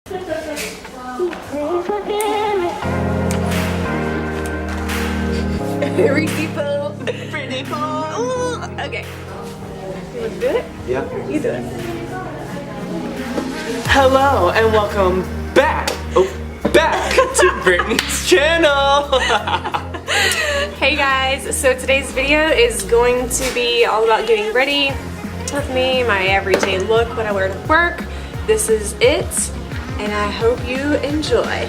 Pretty full. Okay. You want to do it? Yeah. You do it. Hello and welcome back to Brittany's channel. Hey guys, so today's video is going to be all about getting ready with me, my everyday look, what I wear to work. This is it, and I hope you enjoy.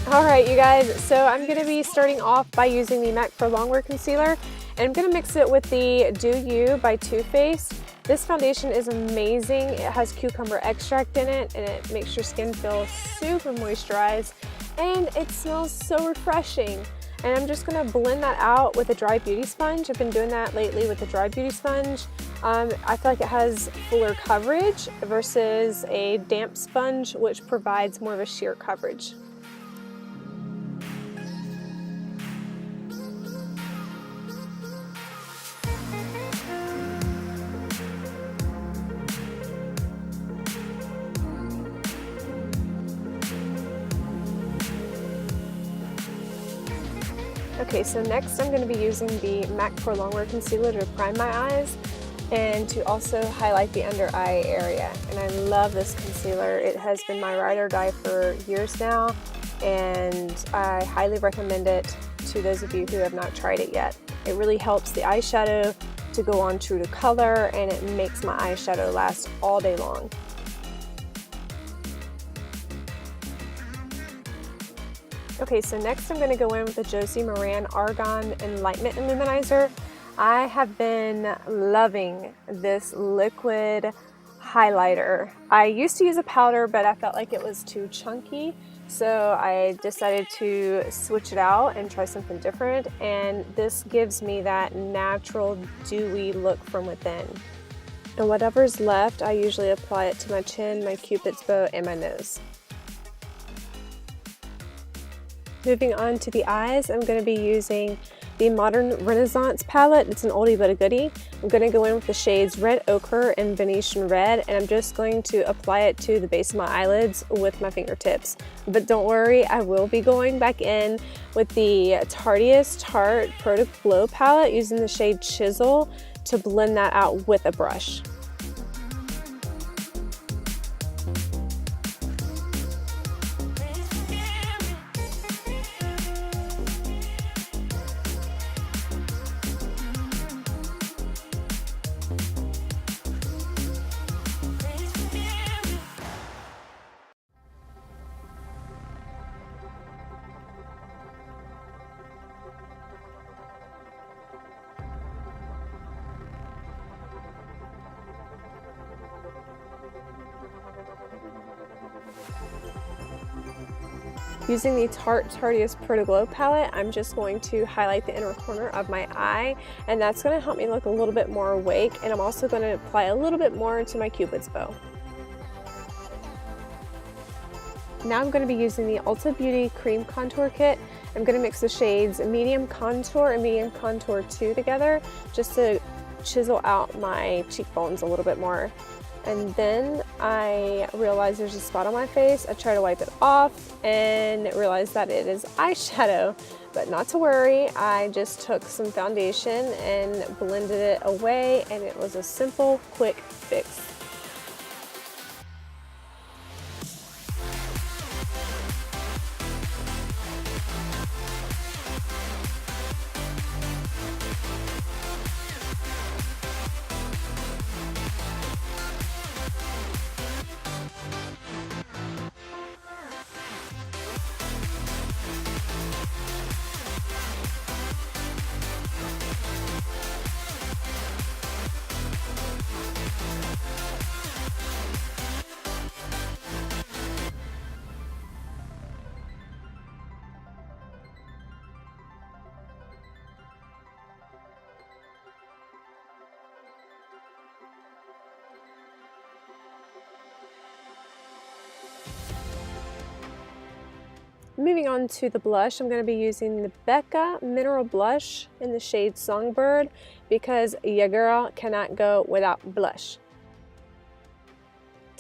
Alright you guys, so I'm going to be starting off by using the MAC for Longwear Concealer, and I'm going to mix it with the Do You by Too Faced. This foundation is amazing. It has cucumber extract in it, and it makes your skin feel super moisturized, and it smells so refreshing. And I'm just going to blend that out with a dry beauty sponge. I've been doing that lately with a dry beauty sponge. I feel like it has fuller coverage versus a damp sponge, which provides more of a sheer coverage. Okay, so next I'm going to be using the MAC for Longwear Concealer to prime my eyes and to also highlight the under eye area. And I love this concealer. It has been my ride or die for years now, and I highly recommend it to those of you who have not tried it yet. It really helps the eyeshadow to go on true to color, and it makes my eyeshadow last all day long. Okay, so next I'm going to go in with the Josie Maran Argan Enlightenment Illuminizer. I have been loving this liquid highlighter. I used to use a powder, but I felt like it was too chunky, so I decided to switch it out and try something different, and this gives me that natural dewy look from within. And whatever's left, I usually apply it to my chin, my cupid's bow, and my nose. Moving on to the eyes, I'm going to be using the Modern Renaissance palette. It's an oldie but a goodie. I'm going to go in with the shades Red Ochre and Venetian Red, and I'm just going to apply it to the base of my eyelids with my fingertips. But don't worry, I will be going back in with the Tarteist Tarte Pro Glow palette using the shade Chisel to blend that out with a brush. Using the Tarteist Pro Glow palette, I'm just going to highlight the inner corner of my eye, and that's going to help me look a little bit more awake, and I'm also going to apply a little bit more to my cupid's bow. Now I'm going to be using the Ulta Beauty Cream Contour Kit. I'm going to mix the shades Medium Contour and Medium Contour 2 together just to chisel out my cheekbones a little bit more. And then I realize there's a spot on my face. I try to wipe it off and realize that it is eyeshadow, but not to worry. I just took some foundation and blended it away, and it was a simple, quick fix. Moving on to the blush, I'm going to be using the Becca Mineral Blush in the shade Songbird because your girl cannot go without blush.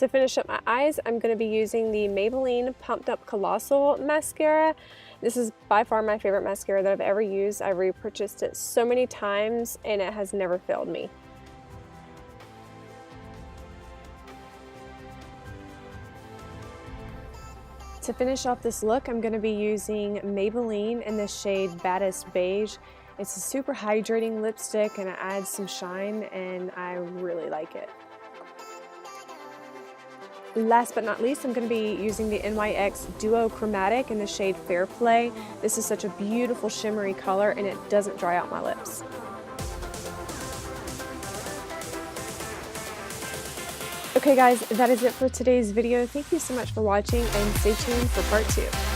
To finish up my eyes, I'm going to be using the Maybelline Pumped Up Colossal Mascara. This is by far my favorite mascara that I've ever used. I've repurchased it so many times and it has never failed me. To finish off this look, I'm going to be using Maybelline in the shade Baddest Beige. It's a super hydrating lipstick and it adds some shine and I really like it. Last but not least, I'm going to be using the NYX Duo Chromatic in the shade Fair Play. This is such a beautiful shimmery color and it doesn't dry out my lips. Okay guys, that is it for today's video. Thank you so much for watching and stay tuned for part 2.